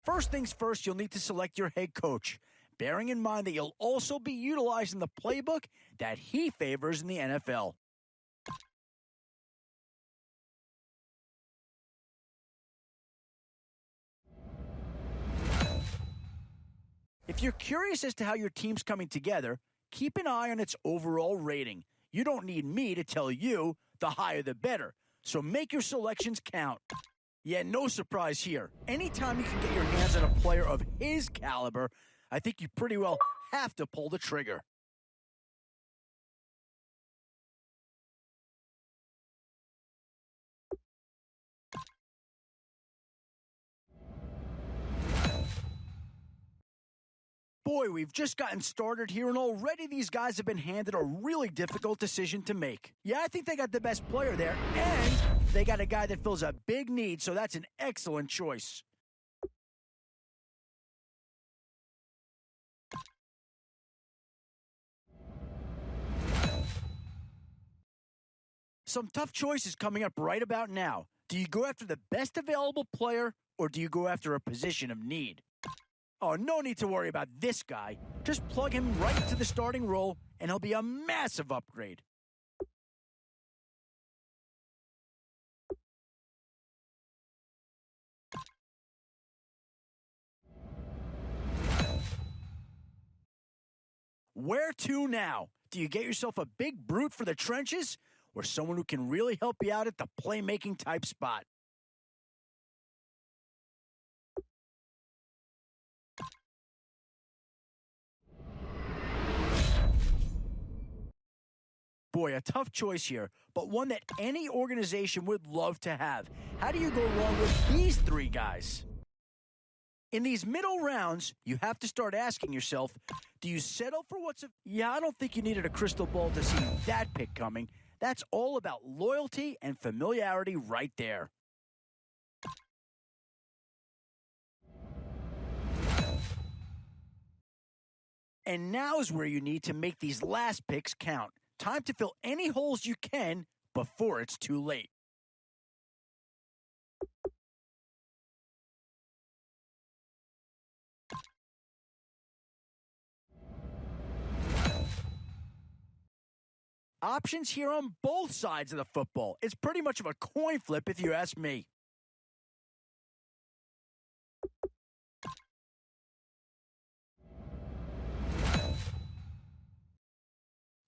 First things first, you'll need to select your head coach, bearing in mind that you'll also be utilizing the playbook that he favors in the NFL. If you're curious as to how your team's coming together, keep an eye on its overall rating. You don't need me to tell you the higher the better, so make your selections count. Yeah, no surprise here. Anytime you can get your hands on a player of his caliber, I think you pretty well have to pull the trigger. Boy, we've just gotten started here, and already these guys have been handed a really difficult decision to make. Yeah, I think they got the best player there, and they got a guy that fills a big need, so that's an excellent choice. Some tough choices coming up right about now. Do you go after the best available player, or do you go after a position of need? Oh, no need to worry about this guy. Just plug him right into the starting role, and he'll be a massive upgrade. Where to now? Do you get yourself a big brute for the trenches, or someone who can really help you out at the playmaking type spot? Boy, a tough choice here, but one that any organization would love to have. How do you go wrong with these three guys? In these middle rounds, you have to start asking yourself, do you settle for Yeah, I don't think you needed a crystal ball to see that pick coming. That's all about loyalty and familiarity right there. And now is where you need to make these last picks count. Time to fill any holes you can before it's too late. Options here on both sides of the football. It's pretty much of a coin flip if you ask me.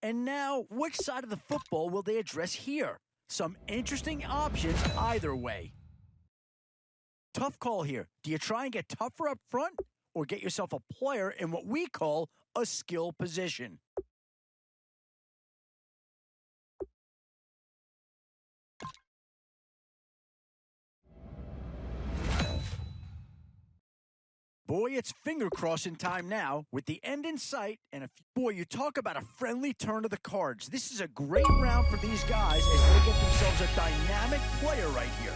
And now, which side of the football will they address here? Some interesting options either way. Tough call here. Do you try and get tougher up front, or get yourself a player in what we call a skill position? Boy, it's finger crossing time now with the end in sight. And boy, you talk about a friendly turn of the cards. This is a great round for these guys as they get themselves a dynamic player right here.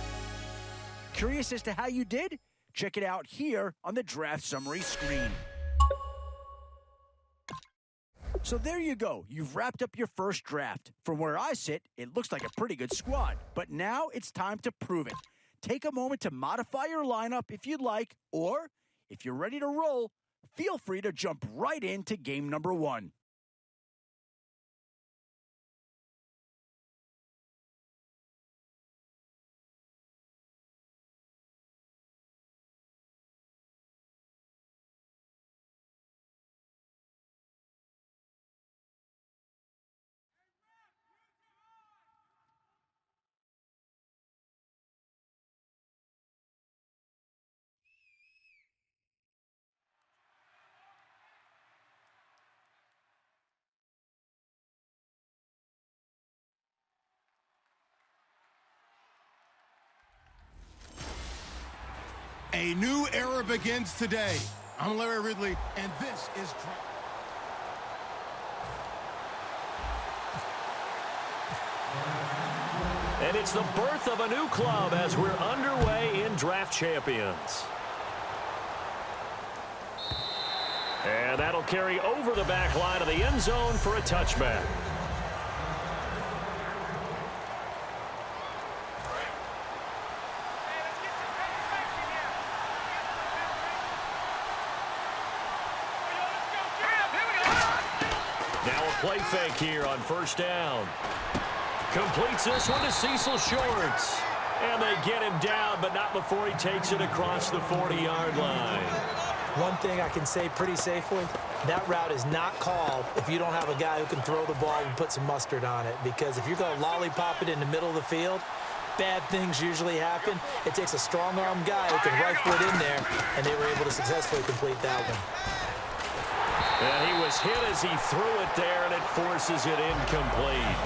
Curious as to how you did? Check it out here on the draft summary screen. So there you go. You've wrapped up your first draft. From where I sit, it looks like a pretty good squad. But now it's time to prove it. Take a moment to modify your lineup if you'd like, or if you're ready to roll, feel free to jump right into game number one. A new era begins today. I'm Larry Ridley, and this is... And it's the birth of a new club as we're underway in Draft Champions. And that'll carry over the back line of the end zone for a touchback. play fake here on first down. Completes this one to Cecil Shorts. And they get him down, but not before he takes it across the 40-yard line. One thing I can say pretty safely, that route is not called if you don't have a guy who can throw the ball and put some mustard on it. Because if you're going to lollipop it in the middle of the field, bad things usually happen. It takes a strong-arm guy who can rifle it in there, and they were able to successfully complete that one. And he was hit as he threw it there, and it forces it incomplete.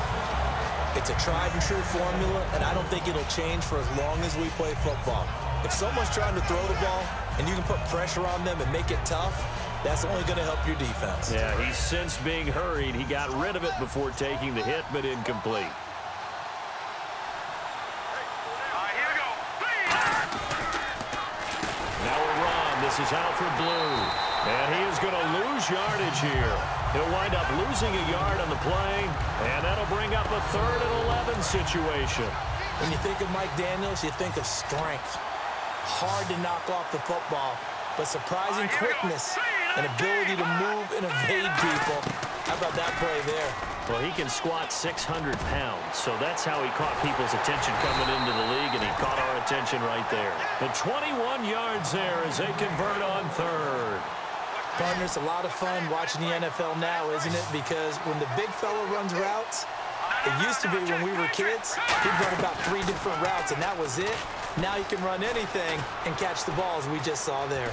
It's a tried-and-true formula, and I don't think it'll change for as long as we play football. If someone's trying to throw the ball and you can put pressure on them and make it tough, that's only going to help your defense. Yeah, he's since being hurried. He got rid of it before taking the hit, but incomplete. Now a run. This is Alfred Blue. And he is going to lose yardage here. He'll wind up losing a yard on the play, and that'll bring up a 3rd and 11 situation. When you think of Mike Daniels, you think of strength. Hard to knock off the football, but surprising quickness and ability to move and evade people. How about that play there? Well, he can squat 600 pounds, so that's how he caught people's attention coming into the league, and he caught our attention right there. The 21 yards there as they convert on 3rd. Partner, it's a lot of fun watching the NFL now, isn't it? Because when the big fella runs routes, it used to be when we were kids, he'd run about 3 different routes, and that was it. Now he can run anything and catch the balls we just saw there.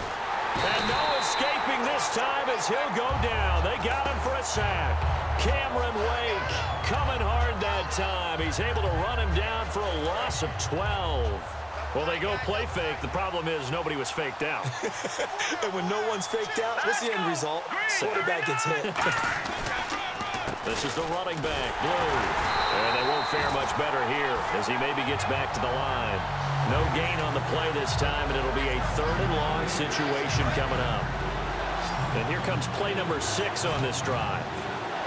And no escaping this time as he'll go down. They got him for a sack. Cameron Wake coming hard that time. He's able to run him down for a loss of 12. Well, they go play fake. The problem is nobody was faked out. And when no one's faked out, what's the end result? Quarterback gets hit. This is the running back, Blue. And they won't fare much better here as he maybe gets back to the line. No gain on the play this time, and it'll be a 3rd and long situation coming up. And here comes play number 6 on this drive.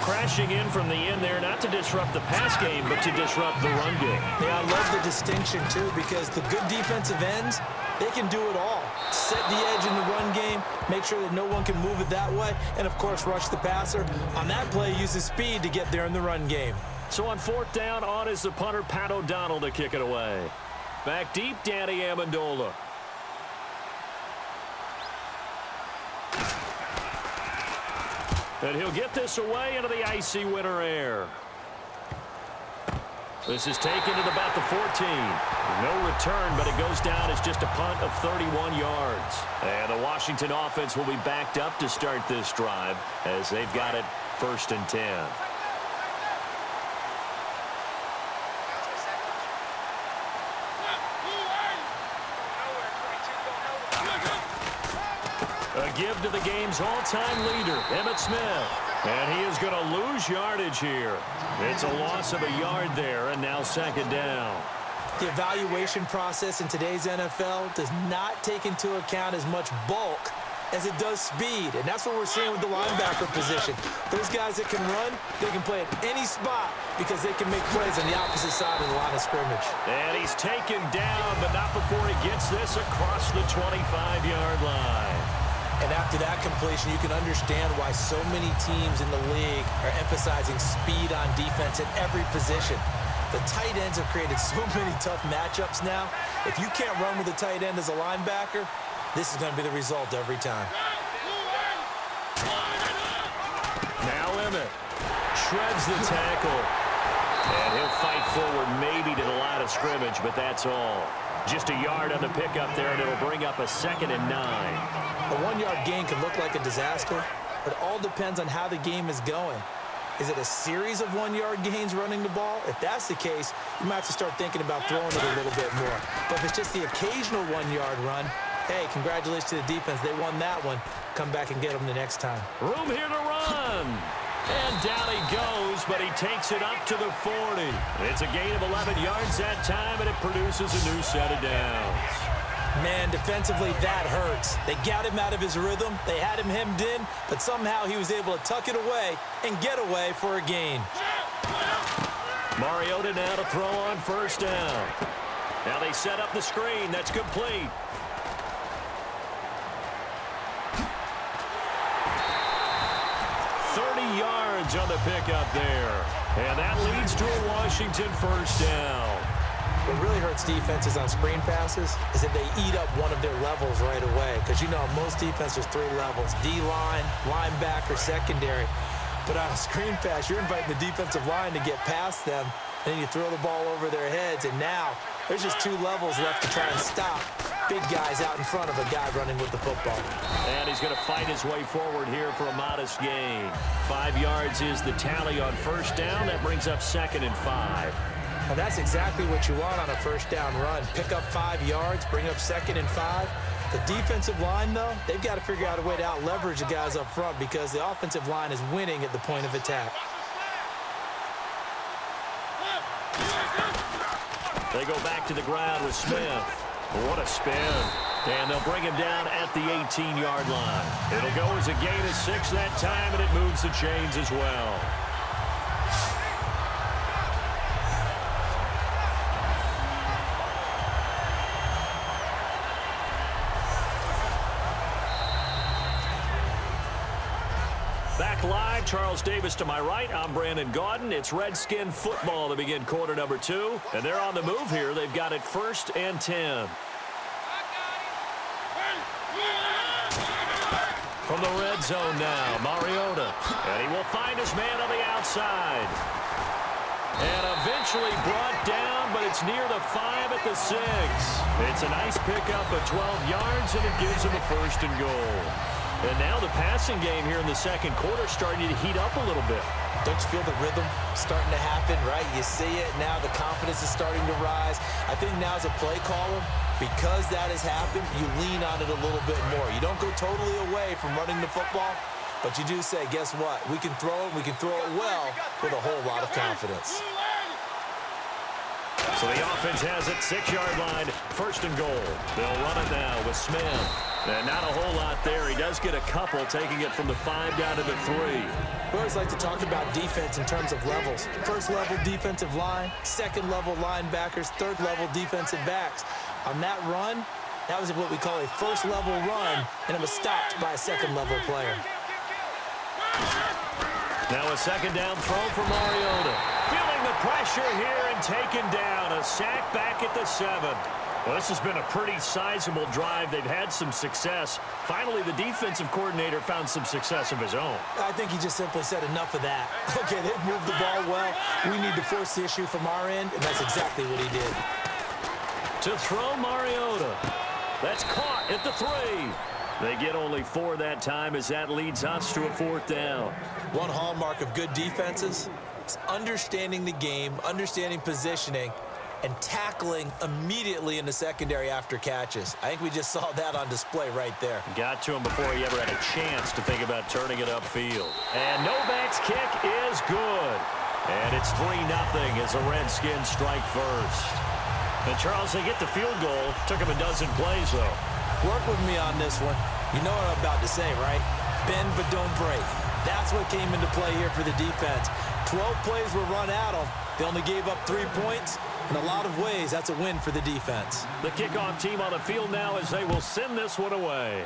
Crashing in from the end there, not to disrupt the pass game, but to disrupt the run game. Yeah, I love the distinction, too, because the good defensive ends, they can do it all. Set the edge in the run game, make sure that no one can move it that way, and, of course, rush the passer. On that play, use his speed to get there in the run game. So on 4th down, on is the punter, Pat O'Donnell, to kick it away. Back deep, Danny Amendola. And he'll get this away into the icy winter air. This is taken at about the 14. No return, but it goes down as just a punt of 31 yards. And the Washington offense will be backed up to start this drive as they've got it 1st and 10. A give to the game's all-time leader, Emmitt Smith. And he is going to lose yardage here. It's a loss of a yard there, and now 2nd down. The evaluation process in today's NFL does not take into account as much bulk as it does speed, and that's what we're seeing with the linebacker position. Those guys that can run, they can play at any spot because they can make plays on the opposite side of the line of scrimmage. And he's taken down, but not before he gets this across the 25-yard line. And after that completion, you can understand why so many teams in the league are emphasizing speed on defense at every position. The tight ends have created so many tough matchups now. If you can't run with a tight end as a linebacker, this is going to be the result every time. Now Emmitt shreds the tackle. And he'll fight forward maybe to the line of scrimmage, but that's all. Just a yard on the pickup there, and it'll bring up a 2nd and 9. A 1-yard gain can look like a disaster. It all depends on how the game is going. Is it a series of 1-yard gains running the ball? If that's the case, you might have to start thinking about throwing it a little bit more. But if it's just the occasional 1-yard run, hey, congratulations to the defense. They won that one. Come back and get them the next time. Room here to run. And down he goes, but he takes it up to the 40. It's a gain of 11 yards that time, and it produces a new set of downs. Man, defensively, that hurts. They got him out of his rhythm. They had him hemmed in, but somehow he was able to tuck it away and get away for a gain. Mariota now to throw on 1st down. Now they set up the screen. That's complete. yards on the pickup there. And that leads to a Washington first down. What really hurts defenses on screen passes is that they eat up one of their levels right away. Because, you know, most defenses, 3 levels: D-line, linebacker, secondary. But on a screen pass, you're inviting the defensive line to get past them, and then you throw the ball over their heads, and now there's just 2 levels left to try and stop big guys out in front of a guy running with the football. And he's going to fight his way forward here for a modest gain. 5 yards is the tally on first down. That brings up 2nd and 5. Now that's exactly what you want on a first down run. Pick up 5 yards, bring up 2nd and 5. The defensive line, though, they've got to figure out a way to out-leverage the guys up front because the offensive line is winning at the point of attack. They go back to the ground with Smith. What a spin. And they'll bring him down at the 18-yard line. It'll go as a gain of 6 that time, and it moves the chains as well. Back live, Charles Davis to my right. I'm Brandon Gaudin. It's Redskin football to begin quarter number 2. And they're on the move here. They've got it 1st and 10. From the red zone now, Mariota. And he will find his man on the outside. And eventually brought down, but it's near the 5 at the 6. It's a nice pickup of 12 yards, and it gives him a 1st and goal. And now the passing game here in the second quarter starting to heat up a little bit. Don't you feel the rhythm starting to happen, right? You see it now. The confidence is starting to rise. I think now as a play caller, because that has happened, you lean on it a little bit more. You don't go totally away from running the football, but you do say, guess what? We can throw it. We can throw it well with a whole lot of confidence. So the offense has it, 6-yard line, 1st and goal. They'll run it now with Smith. And not a whole lot there. He does get a couple, taking it from the 5 down to the 3. We always like to talk about defense in terms of levels. 1st level defensive line, 2nd level linebackers, 3rd level defensive backs. On that run, that was what we call a 1st level run, and it was stopped by a 2nd level player. Now a 2nd down throw for Mariota. Feeling the pressure here and taken down. A sack back at the 7. Well, this has been a pretty sizable drive. They've had some success. Finally, the defensive coordinator found some success of his own. I think he just simply said enough of that. Okay, they've moved the ball well. We need to force the issue from our end, and that's exactly what he did. To throw Mariota. That's caught at the 3. They get only 4 that time as that leads us to a 4th down. One hallmark of good defenses is understanding the game, understanding positioning, and tackling immediately in the secondary after catches. I think we just saw that on display right there. Got to him before he ever had a chance to think about turning it upfield. And Novak's kick is good. And it's 3-0 as the Redskins strike first. And Charles, they get the field goal. Took him a dozen plays, though. Work with me on this one. You know what I'm about to say, right? Bend but don't break. That's what came into play here for the defense. 12 plays were run at them. They only gave up 3 points. In a lot of ways, that's a win for the defense. The kickoff team on the field now as they will send this one away.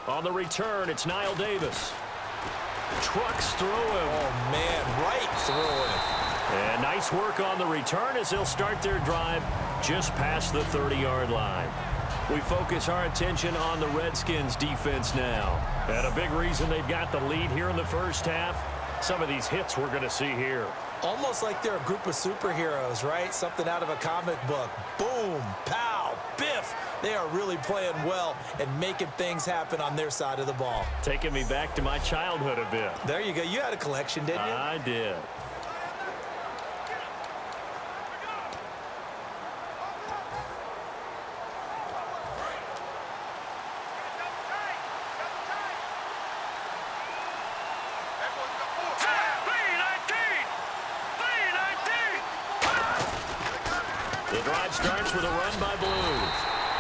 On the return, it's Niall Davis. Trucks through him. Oh, man, right through him. And nice work on the return as they'll start their drive just past the 30-yard line. We focus our attention on the Redskins defense now. And a big reason they've got the lead here in the first half, some of these hits we're going to see here. Almost like they're a group of superheroes, right? Something out of a comic book. Boom, pow, biff. They are really playing well and making things happen on their side of the ball. Taking me back to my childhood a bit. There you go. You had a collection, didn't you? I did. The drive starts with a run by Blue.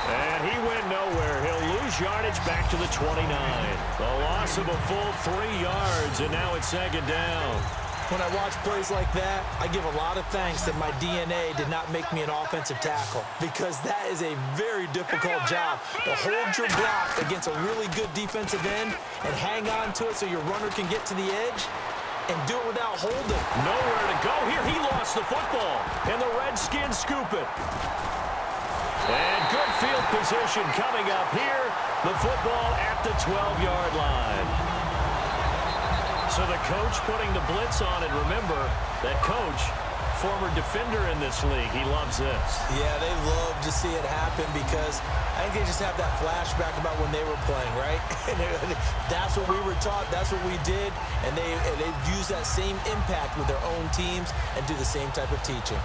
And he went nowhere. He'll lose yardage back to the 29. A loss of a full 3 yards, and now it's 2nd down. When I watch plays like that, I give a lot of thanks that my DNA did not make me an offensive tackle, because that is a very difficult job to hold your block against a really good defensive end and hang on to it so your runner can get to the edge and do it without holding. Nowhere to go here. He lost the football, and the Redskins scoop it. And good field position coming up here. The football at the 12-yard line. So the coach putting the blitz on, and remember, that coach, former defender in this league, he loves this. Yeah, they love to see it happen because I think they just have that flashback about when they were playing, right? That's what we were taught, that's what we did, and they use that same impact with their own teams and do the same type of teaching.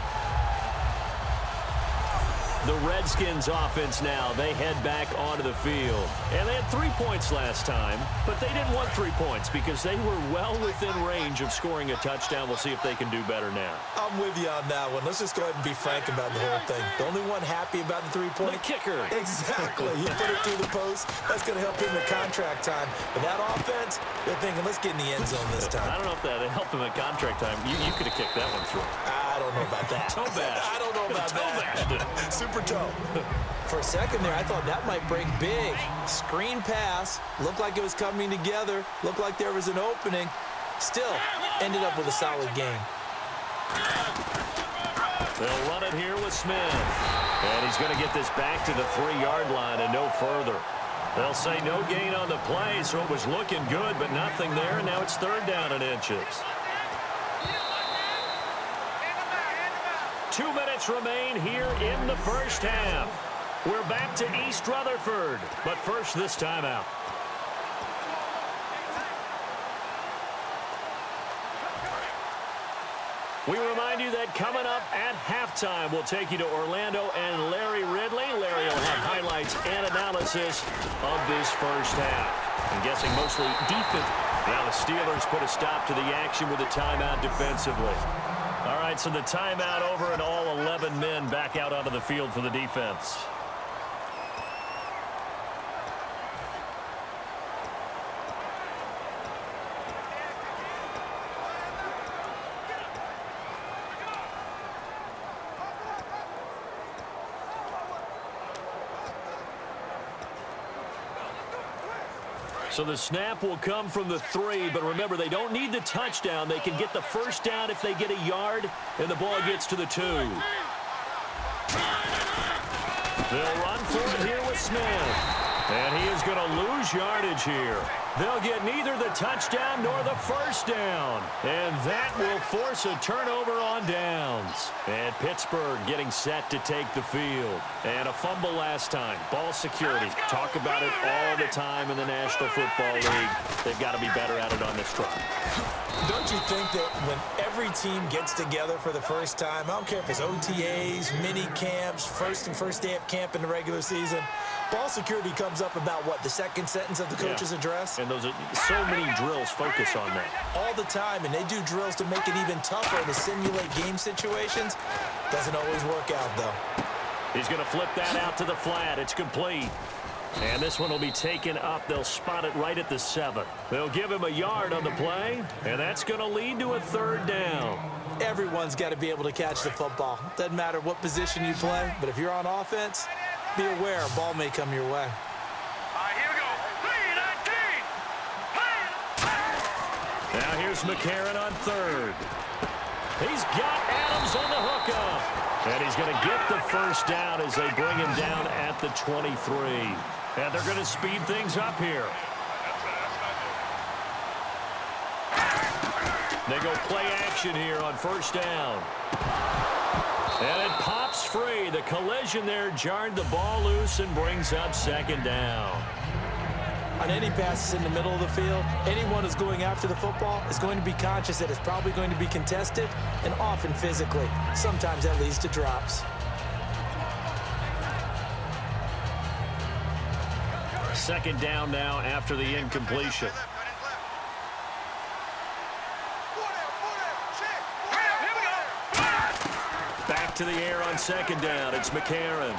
The Redskins offense now, they head back onto the field. And they had 3 points last time, but they didn't want 3 points because they were well within range of scoring a touchdown. We'll see if they can do better now. I'm with you on that one. Let's just go ahead and be frank about the whole thing. The only one happy about the 3-point? The kicker. Exactly. He put it through the post. That's going to help him in contract time. But that offense, they're thinking, let's get in the end zone this time. I don't know if that helped him at contract time. You could have kicked that one through. I don't know about that. Toe bash. I don't know about that. Toe bashed it. Super toe. For a second there, I thought that might break big. Screen pass. Looked like it was coming together. Looked like there was an opening. Still, ended up with a solid game. They'll run it here with Smith. And he's going to get this back to the 3-yard line and no further. They'll say no gain on the play, so it was looking good, but nothing there, and now it's 3rd down and inches. 2 minutes remain here in the first half. We're back to East Rutherford, but first this timeout. We remind you that coming up at halftime, we'll take you to Orlando and Larry Ridley. Larry will have highlights and analysis of this first half. I'm guessing mostly defense. Now the Steelers put a stop to the action with a timeout defensively. All right, so the timeout over and all 11 men back out onto the field for the defense. So the snap will come from the 3, but remember, they don't need the touchdown. They can get the first down if they get a yard, and the ball gets to the 2. They'll run for it here with Smith. And he is going to lose yardage here. They'll get neither the touchdown nor the first down. And that will force a turnover on downs. And Pittsburgh getting set to take the field. And a fumble last time. Ball security. Talk about it all the time in the National Football League. They've got to be better at it on this drive. Don't you think that when every team gets together for the first time, I don't care if it's OTAs, mini camps, first day of camp in the regular season, ball security comes up about, what, the second sentence of the coach's address? And those are so many drills focus on that. All the time, and they do drills to make it even tougher to simulate game situations. Doesn't always work out, though. He's going to flip that out to the flat. It's complete. And this one will be taken up. They'll spot it right at the 7. They'll give him a yard on the play, and that's going to lead to a 3rd down. Everyone's got to be able to catch the football. Doesn't matter what position you play, but if you're on offense, be aware a ball may come your way. Here we go. 3-19. Now here's McCarron on 3rd. He's got Adams on the hookup. And he's going to get the first down as they bring him down at the 23. And they're going to speed things up here. They go play action here on 1st down. And it pops free. The collision there jarred the ball loose and brings up 2nd down. On any passes in the middle of the field, anyone who's going after the football is going to be conscious that it's probably going to be contested, and often physically. Sometimes that leads to drops. Second down now after the incompletion. Back to the air on 2nd down. It's McCarron.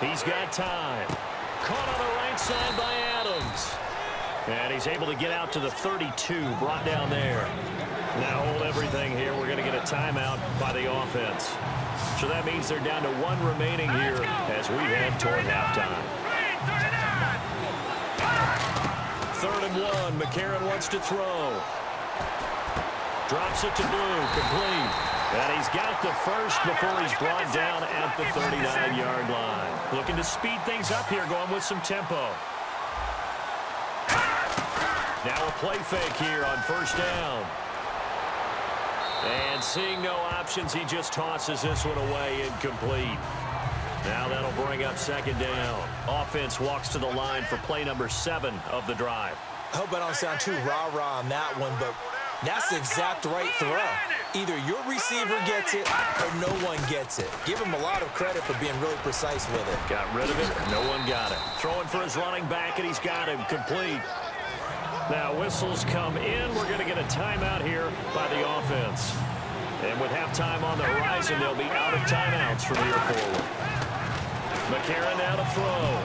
He's got time. Caught on the right side by Adams. And he's able to get out to the 32, brought down there. Now hold everything here. We're going to get a timeout by the offense. So that means they're down to 1 remaining here as we head toward halftime. 3rd and 1. McCarron wants to throw. Drops it to Blue. Complete. And he's got the first before he's brought down at the 39-yard line. Looking to speed things up here, going with some tempo. Now a play fake here on 1st down. And seeing no options, he just tosses this one away, incomplete. Now that'll bring up 2nd down. Offense walks to the line for play number 7 of the drive. I hope I don't sound too rah-rah on that one, but that's the exact right throw. Either your receiver gets it or no one gets it. Give him a lot of credit for being really precise with it. Got rid of it. No one got it. Throwing for his running back, and he's got him complete. Now whistles come in. We're going to get a timeout here by the offense. And with halftime on the horizon, they'll be out of timeouts from here forward. McCarron now to throw.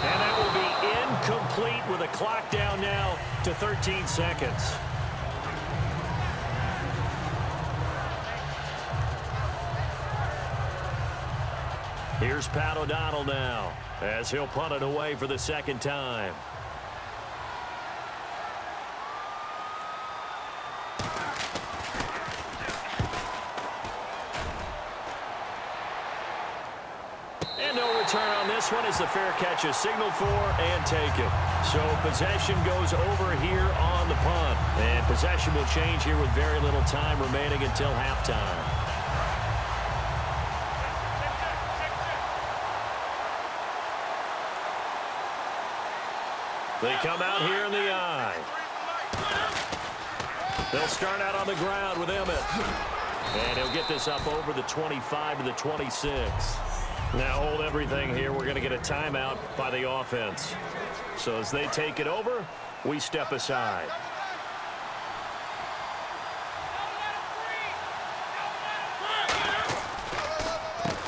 And that will be incomplete with a clock down now to 13 seconds. Here's Pat O'Donnell now as he'll punt it away for the 2nd time. And no return on this one as the fair catch is signaled for and taken. So possession goes over here on the punt. And possession will change here with very little time remaining until halftime. They come out here in the I. They'll start out on the ground with Emmett. And he'll get this up over the 25 to the 26. Now hold everything here. We're going to get a timeout by the offense. So as they take it over, we step aside.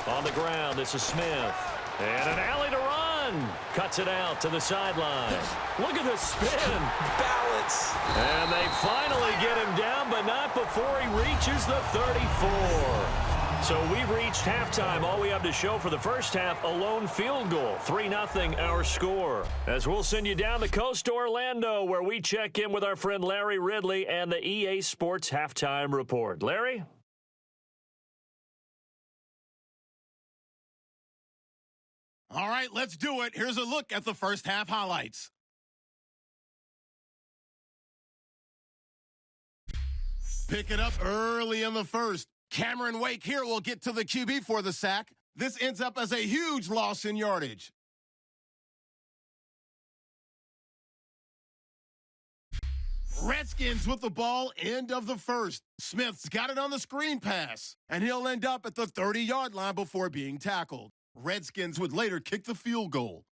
On the ground, this is Smith. And an alley to run. Cuts it out to the sideline. Look at the spin. Balance. And they finally get him down, but not before he reaches the 34. So we've reached halftime. All we have to show for the first half, a lone field goal. 3-0 our score. As we'll send you down the coast to Orlando, where we check in with our friend Larry Ridley and the EA Sports Halftime Report. Larry? All right, let's do it. Here's a look at the first half highlights. Pick it up early in the first. Cameron Wake here will get to the QB for the sack. This ends up as a huge loss in yardage. Redskins with the ball, end of the first. Smith's got it on the screen pass, and he'll end up at the 30-yard line before being tackled. Redskins would later kick the field goal.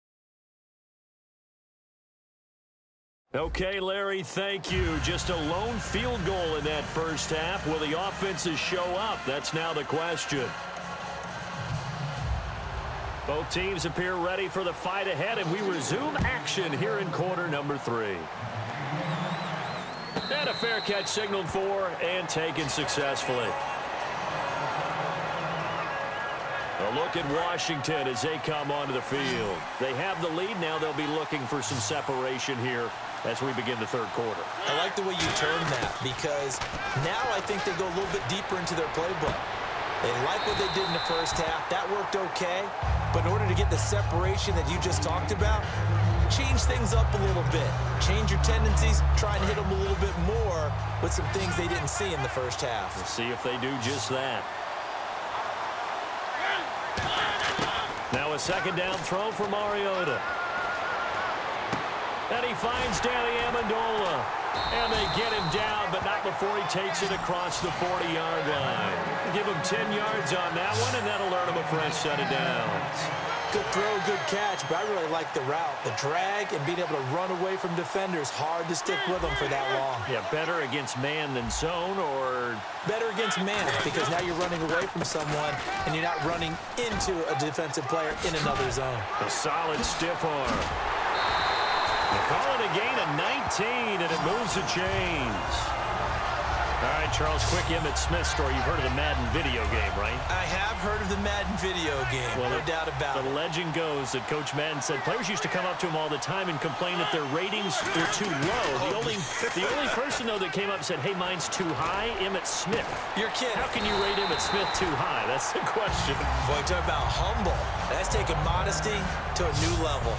Okay, Larry, thank you. Just a lone field goal in that first half. Will the offenses show up? That's now the question. Both teams appear ready for the fight ahead, and we resume action here in quarter number 3. And a fair catch signaled for and taken successfully. A look at Washington as they come onto the field. They have the lead now. They'll be looking for some separation here as we begin the third quarter. I like the way you turned that because now I think they go a little bit deeper into their playbook. They like what they did in the first half. That worked okay. But in order to get the separation that you just talked about, change things up a little bit. Change your tendencies. Try and hit them a little bit more with some things they didn't see in the first half. We'll see if they do just that. Now a second down throw for Mariota. And he finds Danny Amendola. And they get him down, but not before he takes it across the 40-yard line. Give him 10 yards on that one, and that'll earn him a fresh set of downs. Good throw, good catch, but I really like the route. The drag and being able to run away from defenders, hard to stick with them for that long. Yeah, better against man than zone, or? Better against man, because now you're running away from someone, and you're not running into a defensive player in another zone. A solid stiff arm. They call it a gain of 19, and it moves the chains. All right, Charles, quick Emmitt Smith story. You've heard of the Madden video game, right? I have heard of the Madden video game, well, no doubt about it. The legend goes that Coach Madden said players used to come up to him all the time and complain that their ratings were too low. The only person, though, that came up and said, hey, mine's too high, Emmitt Smith. You're kidding. How can you rate Emmitt Smith too high? That's the question. Boy, talk about humble. That's taking modesty to a new level.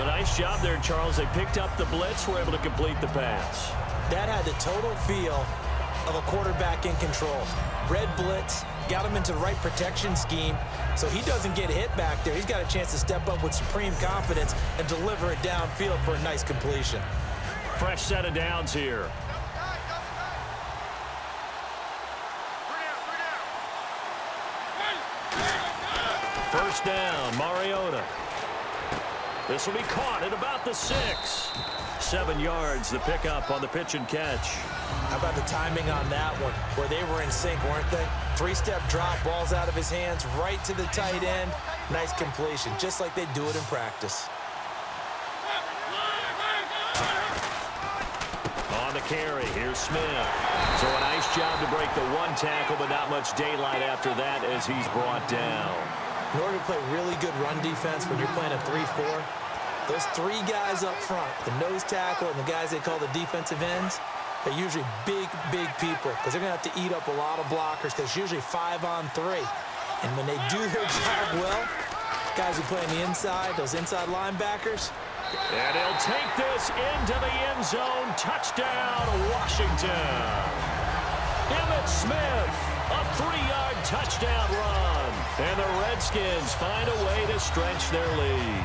A nice job there, Charles. They picked up the blitz, were able to complete the pass. That had the total feel of a quarterback in control. Red blitz, got him into the right protection scheme, so he doesn't get hit back there. He's got a chance to step up with supreme confidence and deliver it downfield for a nice completion. Fresh set of downs here. First down, Mariota. This will be caught at about the 6. 7 yards, the pickup on the pitch and catch. How about the timing on that one, where they were in sync, weren't they? 3-step drop, balls out of his hands, right to the tight end. Nice completion, just like they do it in practice. On the carry, here's Smith. So a nice job to break the 1 tackle, but not much daylight after that as he's brought down. In order to play really good run defense when you're playing a 3-4, those 3 guys up front, the nose tackle and the guys they call the defensive ends, they're usually big people because they're going to have to eat up a lot of blockers because it's usually 5-on-3. And when they do their job well, guys who play on the inside, those inside linebackers. And he'll take this into the end zone. Touchdown, Washington. Emmitt Smith, a 3-yard touchdown run. And the Redskins find a way to stretch their lead.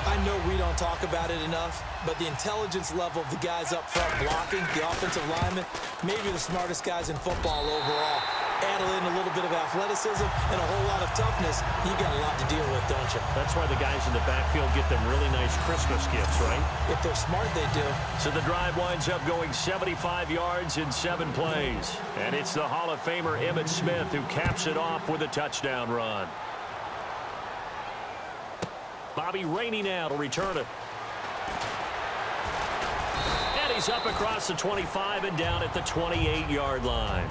I know we don't talk about it enough, but the intelligence level of the guys up front blocking, the offensive linemen, maybe the smartest guys in football overall. Add in a little bit of athleticism and a whole lot of toughness, you got a lot to deal with, don't you? That's why the guys in the backfield get them really nice Christmas gifts, right? If they're smart, they do. So the drive winds up going 75 yards in 7 plays. And it's the Hall of Famer Emmitt Smith who caps it off with a touchdown run. Bobby Rainey now to return it. And he's up across the 25 and down at the 28-yard line.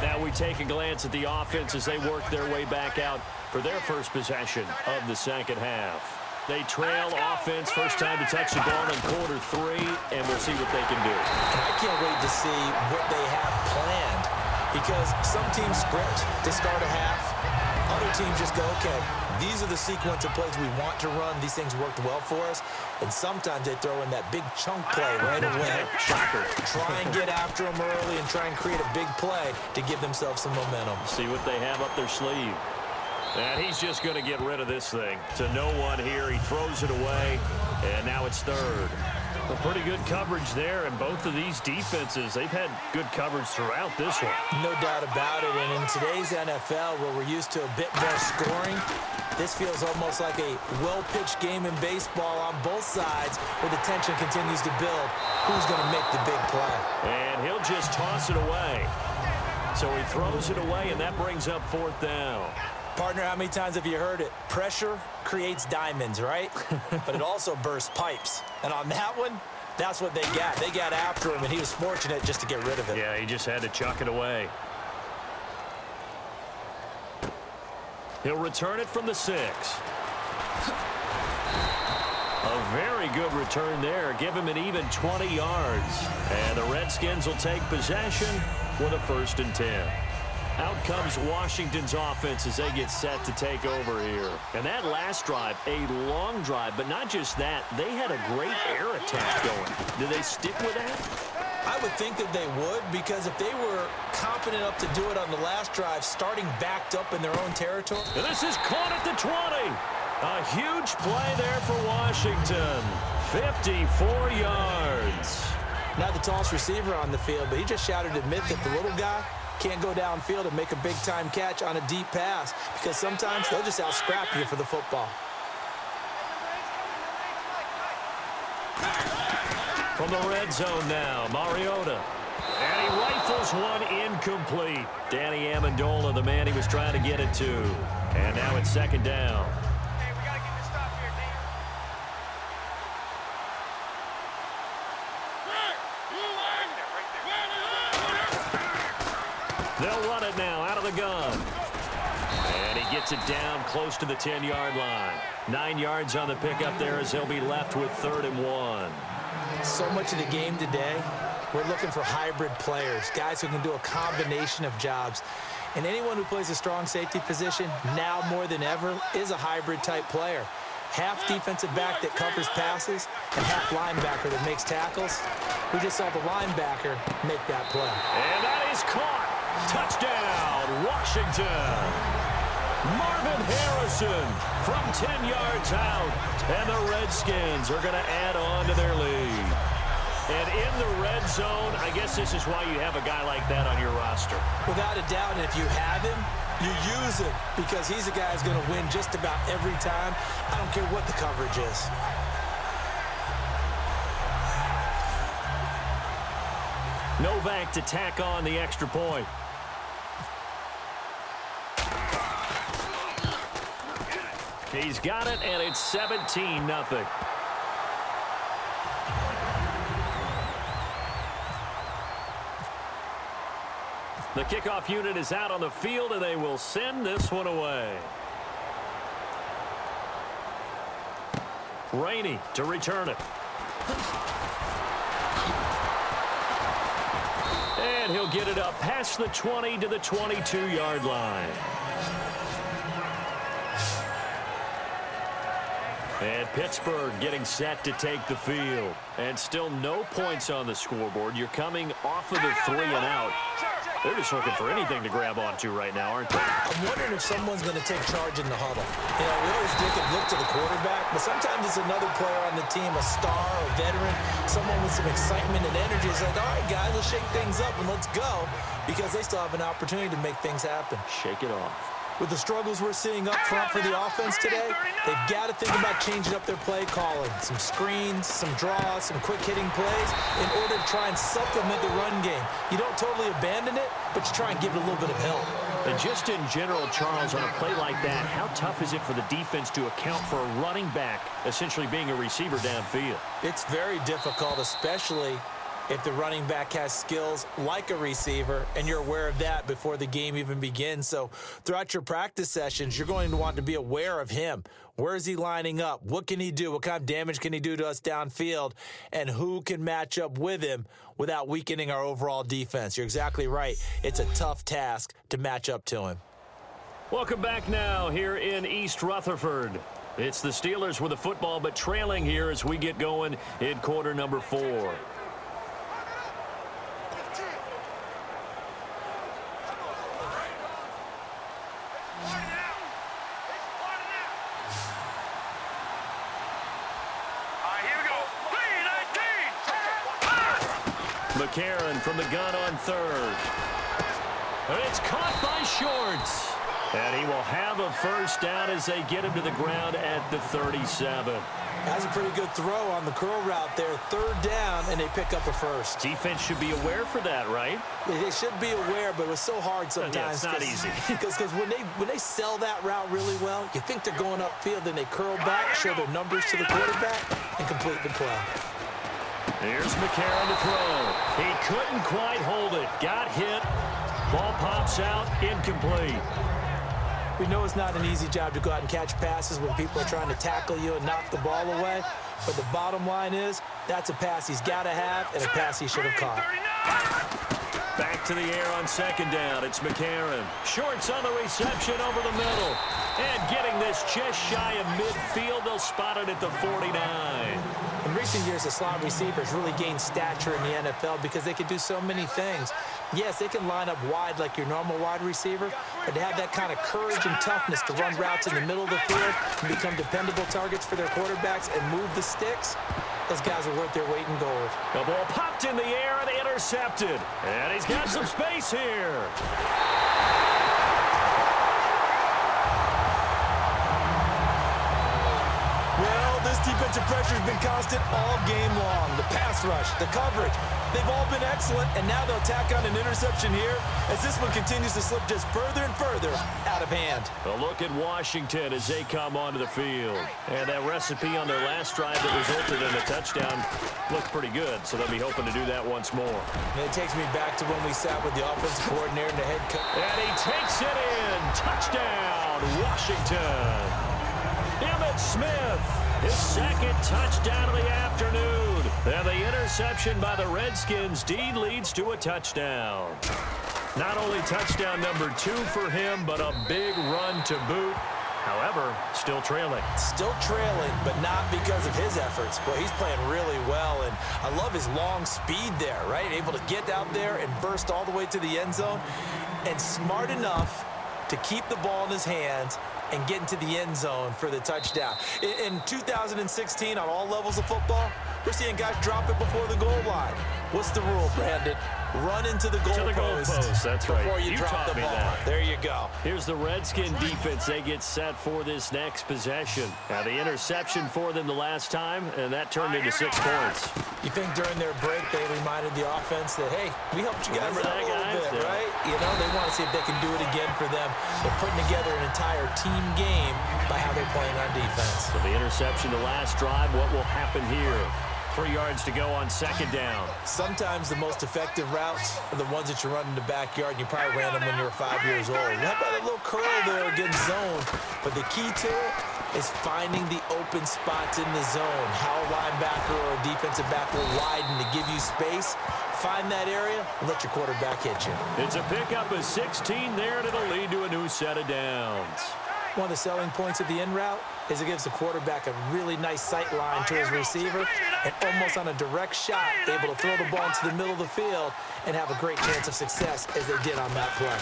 Now we take a glance at the offense as they work their way back out for their first possession of the second half. They trail offense, first time to touch the ball in quarter 3, and we'll see what they can do. And I can't wait to see what they have planned because some teams script to start a half. Other teams just go, okay, these are the sequence of plays we want to run. These things worked well for us. And sometimes they throw in that big chunk play right away. Shocker. Try and get after them early and try and create a big play to give themselves some momentum. See what they have up their sleeve. And he's just going to get rid of this thing. To no one here. He throws it away. And now it's third. A pretty good coverage there, and both of these defenses, they've had good coverage throughout this one. No doubt about it, and in today's NFL, where we're used to a bit more scoring, this feels almost like a well-pitched game in baseball on both sides, where the tension continues to build. Who's going to make the big play? And he'll just toss it away. So he throws it away, and that brings up 4th down. Partner, how many times have you heard it? Pressure creates diamonds, right? But it also bursts pipes. And on that one, that's what they got. They got after him, and he was fortunate just to get rid of it. Yeah, he just had to chuck it away. He'll return it from the 6. A very good return there. Give him an even 20 yards. And the Redskins will take possession with a 1st and 10. Out comes Washington's offense as they get set to take over here. And that last drive, a long drive, but not just that. They had a great air attack going. Do they stick with that? I would think that they would, because if they were confident enough to do it on the last drive, starting backed up in their own territory. And this is caught at the 20. A huge play there for Washington. 54 yards. Not the tallest receiver on the field, but he just shouted to admit that the little guy can't go downfield and make a big-time catch on a deep pass, because sometimes they'll just out-scrap you for the football. From the red zone now, Mariota. And he rifles one incomplete. Danny Amendola, the man he was trying to get it to. And now it's 2nd down. They'll run it now out of the gun. And he gets it down close to the 10-yard line. 9 yards on the pickup there as they'll be left with 3rd and 1. So much of the game today, we're looking for hybrid players, guys who can do a combination of jobs. And anyone who plays a strong safety position, now more than ever, is a hybrid-type player. Half defensive back that covers passes and half linebacker that makes tackles. We just saw the linebacker make that play. And that is caught. Touchdown, Washington. Marvin Harrison from 10 yards out. And the Redskins are going to add on to their lead. And in the red zone, I guess this is why you have a guy like that on your roster. Without a doubt, and if you have him, you use him because he's a guy who's going to win just about every time. I don't care what the coverage is. Novak to tack on the extra point. He's got it, and it's 17-0. The kickoff unit is out on the field, and they will send this one away. Rainey to return it. And he'll get it up past the 20 to the 22-yard line. And Pittsburgh getting set to take the field. And still no points on the scoreboard. You're coming off of the 3 and out. They're just looking for anything to grab onto right now, aren't they? I'm wondering if someone's going to take charge in the huddle. You know, we always think and look to the quarterback, but sometimes it's another player on the team, a star, a veteran, someone with some excitement and energy. It's like, all right, guys, let's shake things up and let's go, because they still have an opportunity to make things happen. Shake it off. With the struggles we're seeing up front for the offense today, they've got to think about changing up their play calling. Some screens, some draws, some quick-hitting plays in order to try and supplement the run game. You don't totally abandon it, but you try and give it a little bit of help. And just in general, Charles, on a play like that, how tough is it for the defense to account for a running back essentially being a receiver downfield? It's very difficult, especially if the running back has skills like a receiver, and you're aware of that before the game even begins. So throughout your practice sessions, you're going to want to be aware of him. Where is he lining up? What can he do? What kind of damage can he do to us downfield? And who can match up with him without weakening our overall defense? You're exactly right. It's a tough task to match up to him. Welcome back now here in East Rutherford. It's the Steelers with the football, but trailing here as we get going in quarter number 4. McCarron from the gun on 3rd. And it's caught by Shorts. And he will have a first down as they get him to the ground at the 37. That's a pretty good throw on the curl route there. 3rd down, and they pick up a first. Defense should be aware for that, right? They should be aware, but it was so hard sometimes. Yeah, it's not easy. Because when they sell that route really well, you think they're going upfield, then they curl back, show their numbers to the quarterback, and complete the play. Here's McCarron to throw. He couldn't quite hold it. Got hit. Ball pops out. Incomplete. We know it's not an easy job to go out and catch passes when people are trying to tackle you and knock the ball away. But the bottom line is, that's a pass he's got to have and a pass he should have caught. Back to the air on 2nd down. It's McCarron. Shorts on the reception over the middle. And getting this just shy of midfield. They'll spot it at the 49. In recent years, the slot receivers really gained stature in the NFL because they can do so many things. Yes, they can line up wide like your normal wide receiver, but to have that kind of courage and toughness to run routes in the middle of the field and become dependable targets for their quarterbacks and move the sticks, those guys are worth their weight in gold. The ball popped in the air and intercepted. And he's got some space here. Defensive pressure has been constant all game long. The pass rush, the coverage, they've all been excellent, and now they'll tack on an interception here as this one continues to slip just further and further out of hand. A look at Washington as they come onto the field. And that recipe on their last drive that resulted in a touchdown looked pretty good, so they'll be hoping to do that once more. And it takes me back to when we sat with the offensive coordinator and the head coach. And he takes it in. Touchdown, Washington. Emmitt Smith, his second touchdown of the afternoon. And the interception by the Redskins indeed leads to a touchdown. Not only touchdown number 2 for him, but a big run to boot. However, still trailing. Still trailing, but not because of his efforts. Boy, he's playing really well, and I love his long speed there, right? Able to get out there and burst all the way to the end zone, and smart enough to keep the ball in his hands and get into the end zone for the touchdown. In 2016, on all levels of football, we're seeing guys drop it before the goal line. What's the rule, Brandon? Run into the goalpost. That's right. Before you drop the ball. There you go. Here's the Redskin defense. They get set for this next possession. Now the interception for them the last time, and that turned into 6 points. You think during their break they reminded the offense that, hey, we helped you guys out a little bit, right? You know, they want to see if they can do it again for them. They're putting together an entire team game by how they're playing on defense. So the interception the last drive, what will happen here? 3 yards to go on second down. Sometimes the most effective routes are the ones that you run in the backyard, and you probably ran them when you were 5 years old. How about a little curl there against zone? But the key to it is finding the open spots in the zone. How a linebacker or a defensive back will widen to give you space. Find that area and let your quarterback hit you. It's a pickup of 16 there, and it'll lead to a new set of downs. One of the selling points of the in route is it gives the quarterback a really nice sight line to his receiver, and almost on a direct shot, able to throw the ball into the middle of the field and have a great chance of success as they did on that play.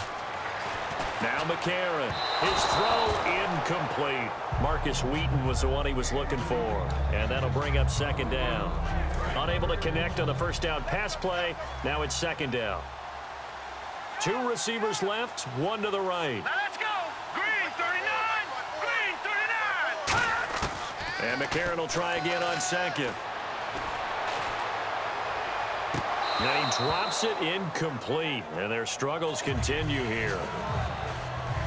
Now McCarron, his throw incomplete. Marcus Wheaton was the one he was looking for, and that'll bring up second down. Unable to connect on the first down pass play. Now it's second down. 2 receivers left, 1 to the right. Now let's go. Green 39. Green 39. And McCarron will try again on second. And he drops it incomplete, and their struggles continue here.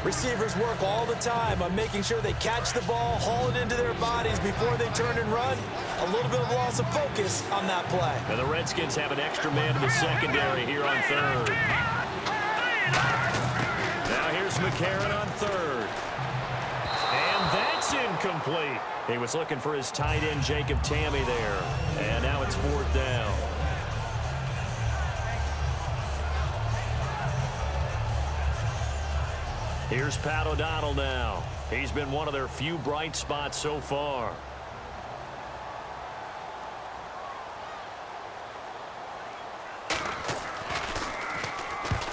Receivers work all the time on making sure they catch the ball, haul it into their bodies before they turn and run. A little bit of loss of focus on that play. And the Redskins have an extra man in the secondary here on third. Now here's McCarron on third. And that's incomplete. He was looking for his tight end, Jacob Tammy, there. And now it's 4th down. Here's Pat O'Donnell now. He's been one of their few bright spots so far.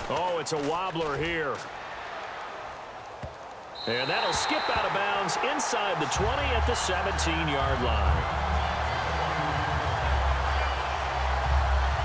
Oh, it's a wobbler here. And that'll skip out of bounds inside the 20 at the 17-yard line.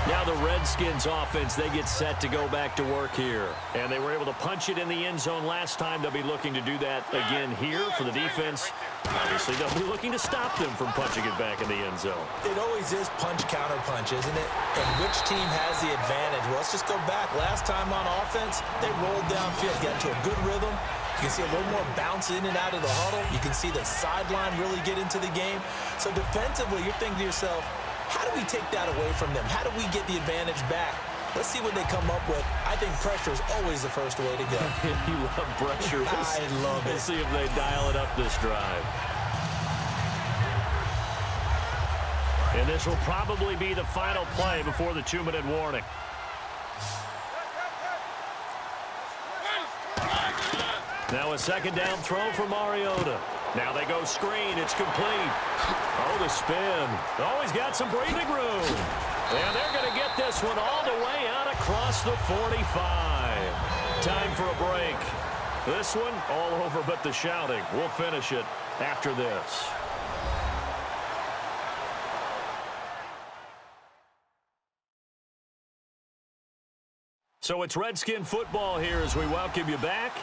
Now the Redskins offense, they get set to go back to work here. And they were able to punch it in the end zone last time. They'll be looking to do that again here for the defense. Obviously, they'll be looking to stop them from punching it back in the end zone. It always is punch-counter-punch, isn't it? And which team has the advantage? Well, let's just go back. Last time on offense, they rolled downfield, got into a good rhythm. You can see a little more bounce in and out of the huddle. You can see the sideline really get into the game. So defensively, you're thinking to yourself, how do we take that away from them? How do we get the advantage back? Let's see what they come up with. I think pressure is always the first way to go. You love pressure. I love it. Let's see if they dial it up this drive. And this will probably be the final play before the 2-minute warning. Now a second down throw for Mariota. Now they go screen. It's complete. Oh, the spin. Oh, he's got some breathing room. And they're going to get this one all the way out across the 45. Time for a break. This one all over but the shouting. We'll finish it after this. So it's Redskin football here as we welcome you back.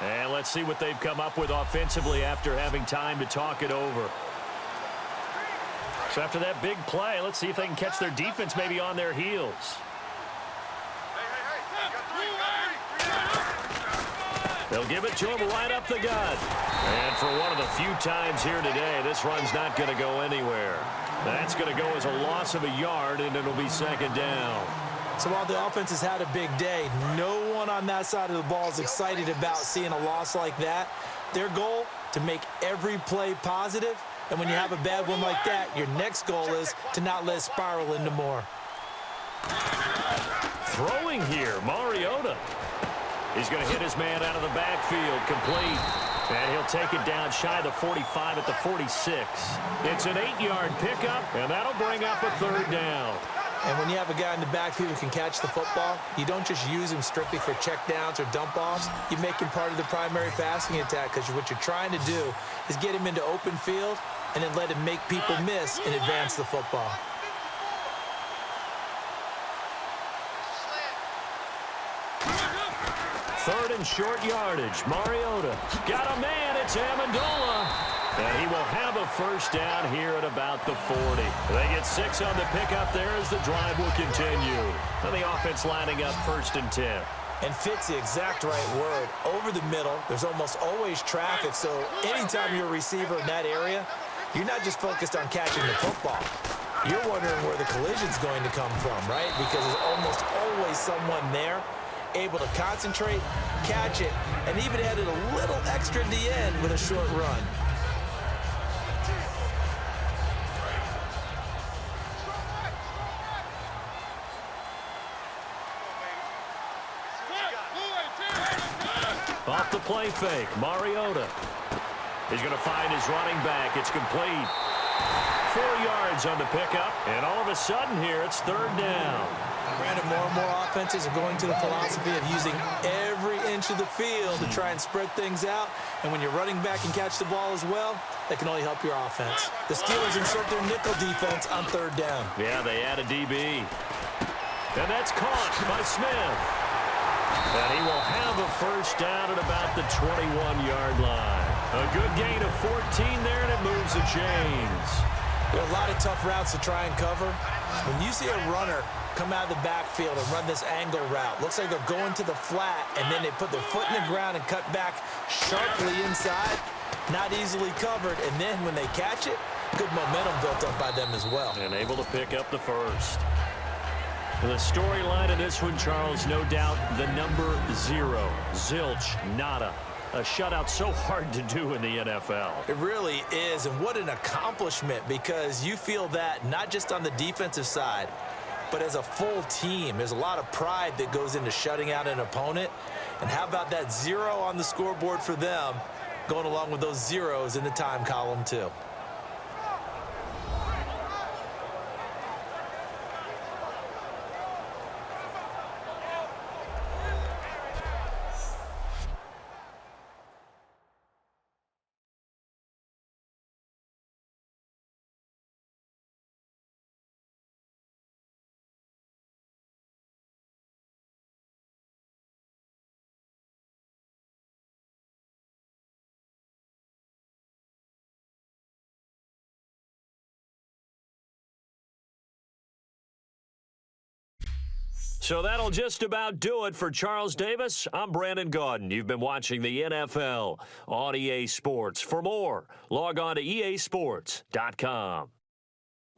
And let's see what they've come up with offensively after having time to talk it over. So after that big play, let's see if they can catch their defense maybe on their heels. They'll give it to him right up the gut. And for one of the few times here today, this run's not going to go anywhere. That's going to go as a loss of a yard, and it'll be second down. So while the offense has had a big day, no one on that side of the ball is excited about seeing a loss like that. Their goal, to make every play positive. And when you have a bad one like that, your next goal is to not let it spiral into more. Throwing here, Mariota. He's going to hit his man out of the backfield, complete. And he'll take it down shy of the 45 at the 46. It's an 8-yard pickup, and that'll bring up a third down. And when you have a guy in the backfield who can catch the football, you don't just use him strictly for checkdowns or dump-offs. You make him part of the primary passing attack, because what you're trying to do is get him into open field and then let him make people miss and advance the football. Third and short yardage. Mariota got a man. It's Amendola. And he will have a first down here at about the 40. They get 6 on the pickup there as the drive will continue. And the offense lining up 1st and 10. And fits the exact right word. Over the middle, there's almost always traffic. So anytime you're a receiver in that area, you're not just focused on catching the football. You're wondering where the collision's going to come from, right? Because there's almost always someone there able to concentrate, catch it, and even added a little extra at the end with a short run. Off the play fake, Mariota. He's going to find his running back. It's complete. 4 yards on the pickup, and all of a sudden here, it's third down. Brandon, more and more offenses are going to the philosophy of using every inch of the field to try and spread things out. And when you're running back and catch the ball as well, that can only help your offense. The Steelers insert their nickel defense on third down. Yeah, they add a DB. And that's caught by Smith. And he will have a first down at about the 21-yard line. A good gain of 14 there, and it moves the chains. There are a lot of tough routes to try and cover. When you see a runner come out of the backfield and run this angle route, looks like they're going to the flat, and then they put their foot in the ground and cut back sharply inside, not easily covered, and then when they catch it, good momentum built up by them as well. And able to pick up the first. The storyline of this one, Charles, no doubt the number 0, zilch, nada. A shutout so hard to do in the NFL. It really is, and what an accomplishment, because you feel that not just on the defensive side, but as a full team. There's a lot of pride that goes into shutting out an opponent. And how about that 0 on the scoreboard for them, going along with those zeros in the time column too. So that'll just about do it for Charles Davis. I'm Brandon Gaudin. You've been watching the NFL on EA Sports. For more, log on to easports.com.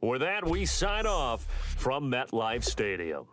With that, we sign off from MetLife Stadium.